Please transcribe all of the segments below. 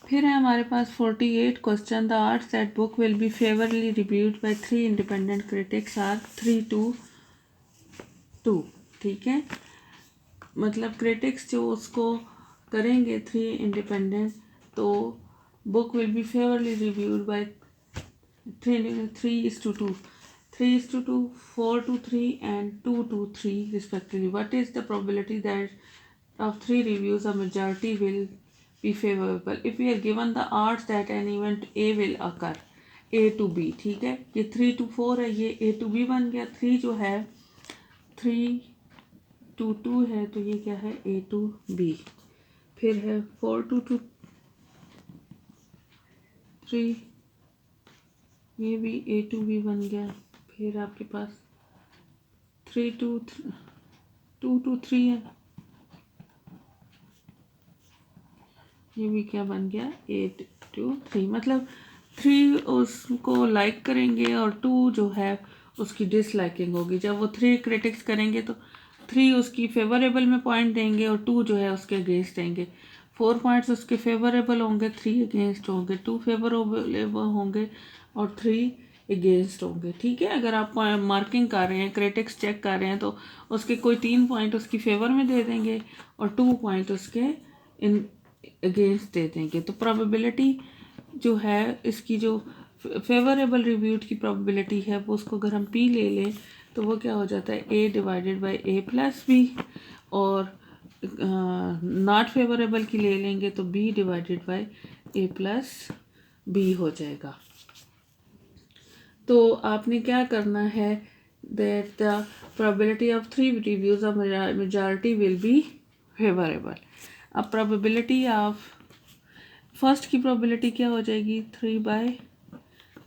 फिर है हमारे पास 48 question. The arts that book will be favourably reviewed by 3 independent critics are 3 to 2। ठीक है, मतलब क्रिटिक्स जो उसको करेंगे 3 इंडिपेंडेंट, तो book will be favourably reviewed bye 3:2, 3:2, 4:3 and 2:3 respectively. What is the probability that of 3 reviews a majority will be favorable if we are given the odds that an event A will occur, A to B। ठीक है, ये 3 to 4 है, ये A to B बन गया। 3 जो है 3 to 2 है, तो ये क्या है A to B। फिर है 4 to 3, ये भी A to B बन गया। फिर आपके पास 3 to 2 to 3 है, ये भी क्या बन गया 8 to 3। मतलब 3 उसको लाइक करेंगे और 2 जो है उसकी डिसलाइकिंग होगी। जब वो 3 क्रिटिक्स करेंगे तो 3 उसकी फेवरेबल में पॉइंट देंगे और 2 जो है उसके अगेंस्ट देंगे। 4 पॉइंट्स उसके फेवरेबल होंगे, 3 अगेंस्ट होंगे, 2 फेवरेबल होंगे और 3 अगेंस्ट होंगे। ठीक है, अगर आप मार्किंग कर रहे हैं, क्रिटिक्स चेक कर रहे हैं, तो उसके कोई 3 पॉइंट उसकी फेवर में दे देंगे और 2 पॉइंट उसके इन अगेंस्ट दे देंगे। तो प्रोबेबिलिटी जो है इसकी, जो फेवरेबल रिव्यूड की प्रोबेबिलिटी है, वो उसको अगर हम पी ले लें तो वो क्या हो जाता है A divided by A plus B, और नॉट फेवरेबल की ले लेंगे तो B divided by A plus B हो जाएगा। तो आपने क्या करना है, that the probability of 3 reviews of majority will be favourable. अब प्रोबेबिलिटी ऑफ फर्स्ट की प्रोबेबिलिटी क्या हो जाएगी, 3/3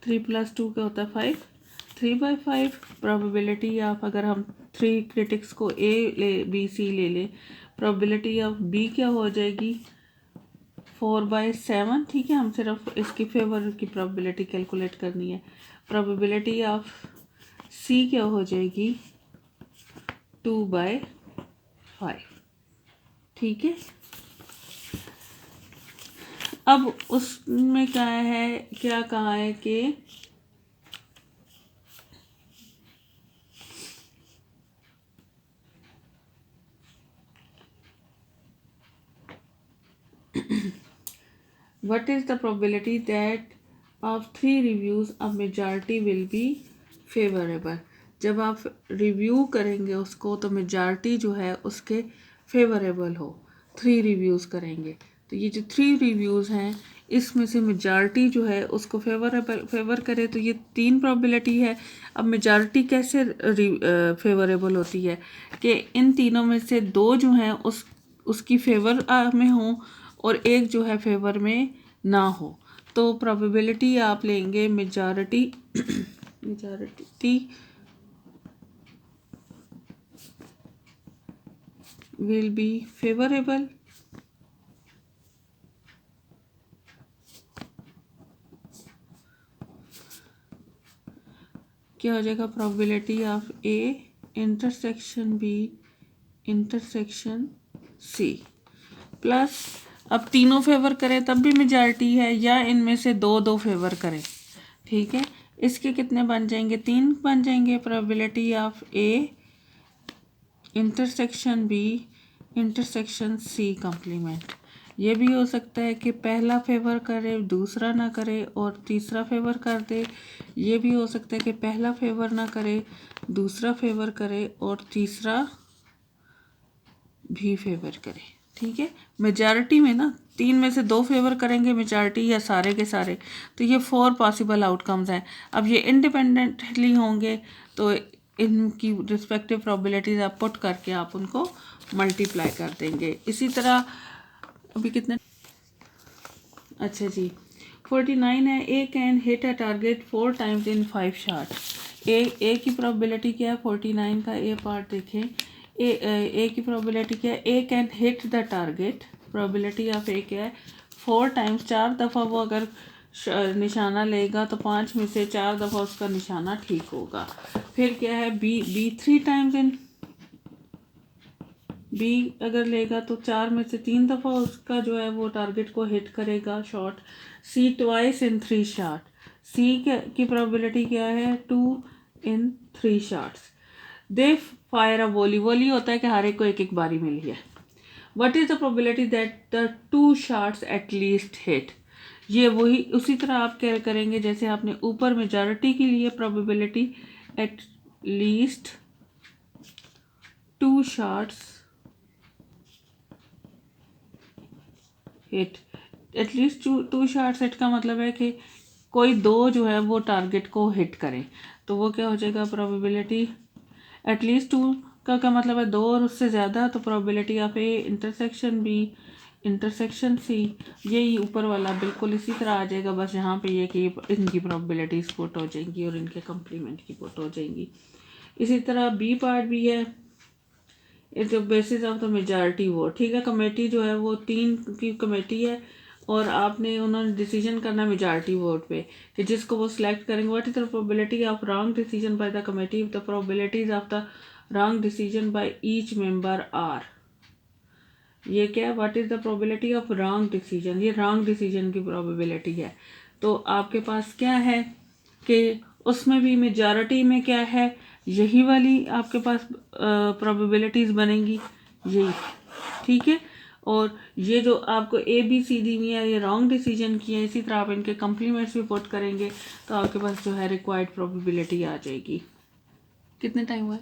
+ 2 क्या होता है 5, 3/5। प्रोबेबिलिटी ऑफ, अगर हम 3 क्रिटिक्स को A ले, B, C ले लें, प्रोबेबिलिटी ऑफ B क्या हो जाएगी 4/7। ठीक है, हम सिर्फ इसकी फेवर की प्रोबेबिलिटी कैलकुलेट करनी है। प्रोबेबिलिटी ऑफ C क्या हो जाएगी 2/5। ठीक है, अब उसमें क्या है, क्या कहा है कि what is the probability that of 3 reviews a majority will be favorable। जब आप रिव्यू करेंगे उसको तो मेजॉरिटी जो है उसके फेवरेबल हो। 3 रिव्यूज़ करेंगे तो ये जो 3 रिव्यूज़ हैं इसमें से मेजॉरिटी जो है उसको फेवर करे, तो ये 3 प्रोबेबिलिटी है। अब मेजॉरिटी कैसे फेवरेबल होती है कि इन तीनों में से 2 जो हैं उसकी फेवर में हों और एक जो है फेवर में ना हो। तो प्रोबेबिलिटी आप लेंगे मेजॉरिटी विल बी फेवरेबल, क्या हो जाएगा probability of A intersection B intersection C plus, अब तीनों फेवर करें तब भी मेजॉरिटी है, या इनमें से 2 फेवर करें। ठीक है, इसके कितने बन जाएंगे 3 बन जाएंगे। Probability of A intersection B intersection C complement. ये भी हो सकता है कि पहला फेवर करे दूसरा ना करे और तीसरा फेवर कर दे। ये भी हो सकता है कि पहला फेवर ना करे दूसरा फेवर करे और तीसरा भी फेवर करे। ठीक है, मेजॉरिटी में ना 3 में से 2 फेवर करेंगे मेजॉरिटी या सारे के सारे, तो ये 4 पॉसिबल आउटकम्स हैं। अब ये इंडिपेंडेंटली होंगे तो इनकी रिस्पेक्टिव प्रोबेबिलिटीज आप पुट करके आप उनको मल्टीप्लाई कर देंगे। इसी तरह अभी कितने, अच्छा जी 49 है। A can hit a target 4 times in 5 shot. A की प्रोबेबिलिटी क्या है 49 का ए पार्ट देखें। ए की प्रोबेबिलिटी क्या है, A can hit the target, probability of A क्या है 4 times, 4 दफ़ा वो अगर निशाना लेगा तो 5 में से 4 दफ़ा उसका निशाना ठीक होगा। फिर क्या है बी 3 times in बी अगर लेगा तो 4 में से 3 दफ़ा उसका जो है वो टारगेट को हिट करेगा shot. C twice in 3 shot, C की प्रोबेबिलिटी क्या है 2 in 3 shots. They fire a volley, volley होता है कि हर एक को एक एक बारी मिली है। What is the probability that the 2 shots at least hit. ये वही उसी तरह आप क्या करेंगे जैसे आपने ऊपर मेजॉरिटी के लिए probability at least 2 shots hit, at least 2 shots hit का मतलब है कि कोई 2 जो है वो टारगेट को हिट करें, तो वो क्या हो जाएगा प्रोबेबिलिटी एटलीस्ट 2 का क्या मतलब है 2 और उससे ज़्यादा, तो probability of A intersection B intersection C, यही ऊपर वाला बिल्कुल इसी तरह आ जाएगा, बस यहाँ पे ये कि इनकी प्रोबेबिलिटीज पुट हो जाएंगी और इनके कंप्लीमेंट की पुट हो जाएंगी। इसी तरह बी पार्ट भी है, it basis of the majority vote. ठीक है, कमेटी जो है वो 3 की कमेटी है और आपने उन्होंने डिसीजन करना मेजॉरिटी वोट पे कि जिसको वो सिलेक्ट करेंगे। What is the probability of wrong decision by the committee, the probabilities of the wrong decision by each member are. ये क्या है, what is the probability of wrong decision, ये रॉन्ग डिसीजन की प्रोबेबिलिटी है। तो आपके पास क्या है कि उसमें भी मेजॉरिटी में क्या है, यही वाली आपके पास प्रोबेबिलिटीज बनेंगी यही। ठीक है, और ये जो आपको ए बी सी दी हुई है ये रॉन्ग डिसीजन की है, इसी तरह आप इनके कम्प्लीमेंट्स भी पुट करेंगे तो आपके पास जो है रिक्वायर्ड प्रोबेबिलिटी आ जाएगी। कितने टाइम हुआ है,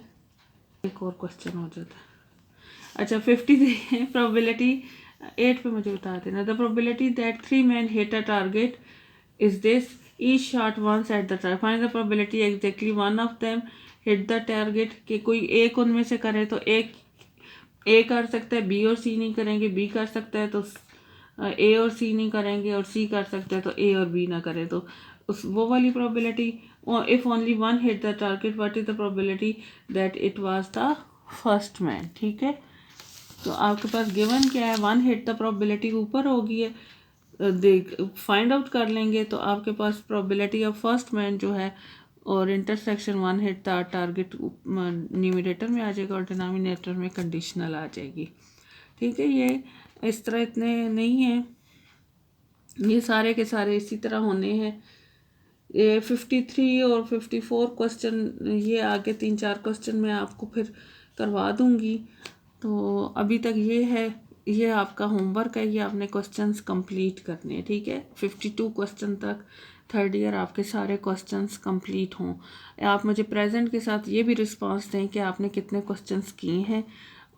एक और क्वेश्चन हो जाता है। अच्छा 53 प्रोबेबिलिटी 8 पे मुझे बता देना। The probability that 3 men hit a target is this, each shot once at the target, find the probability exactly one of them hit the target, कि कोई एक उनमें से करे तो एक ए कर सकता है, बी और सी नहीं करेंगे, बी कर सकता है तो ए और सी नहीं करेंगे, और सी कर सकता है तो ए और बी ना करे, तो उस वो वाली probability. If only one hit the target what is the probability that it was the first man. ठीक है, तो आपके पास गिवन क्या है, 1 हिट द प्रोबेबिलिटी ऊपर होगी है, देख फाइंड आउट कर लेंगे तो आपके पास प्रोबेबिलिटी ऑफ फर्स्ट मैन जो है और intersection 1 hit the target numerator में आ जाएगा और डिनोमिनेटर में कंडीशनल आ जाएगी। ठीक है, ये इस तरह इतने नहीं है, ये सारे के सारे इसी तरह होने हैं। ये 53 और 54 क्वेश्चन, ये आगे 3-4 क्वेश्चन मैं आपको फिर करवा दूंगी। तो अभी तक ये है, ये आपका होमवर्क है, ये आपने क्वेश्चंस कंप्लीट करने हैं। ठीक है, 52 क्वेश्चन तक थर्ड ईयर आपके सारे क्वेश्चंस कंप्लीट हों। आप मुझे प्रेजेंट के साथ ये भी रिस्पांस दें कि आपने कितने क्वेश्चंस किए हैं,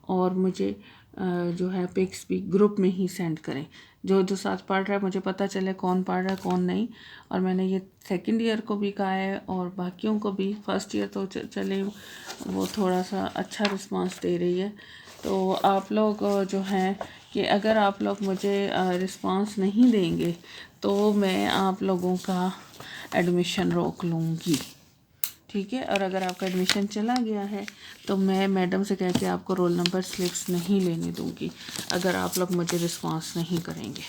और मुझे जो है पिक्स भी ग्रुप में ही सेंड करें। जो जो साथ पढ़ रहा है मुझे पता चले कौन पढ़ रहा है कौन नहीं। और मैंने ये सेकंड ईयर को भी कहा है और बाकियों को भी, फर्स्ट ईयर तो चले वो थोड़ा सा अच्छा रिस्पांस दे रही है। तो आप लोग जो हैं कि अगर आप लोग मुझे रिस्पांस नहीं देंगे तो मैं आप लोगों का एडमिशन रोक लूँगी। ठीक है, और अगर आपका एडमिशन चला गया है तो मैं मैडम से कह के आपको रोल नंबर स्लिप्स नहीं लेने दूंगी अगर आप लोग मुझे रिस्पांस नहीं करेंगे।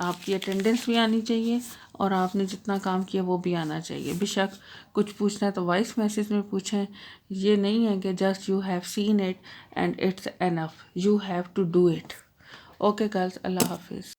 आपकी अटेंडेंस भी आनी चाहिए और आपने जितना काम किया वो भी आना चाहिए। बेशक कुछ पूछना है तो वॉइस मैसेज में पूछें, ये नहीं है कि just you have seen it and it's enough, you have to do it. Okay girls, अल्लाह हाफिज़।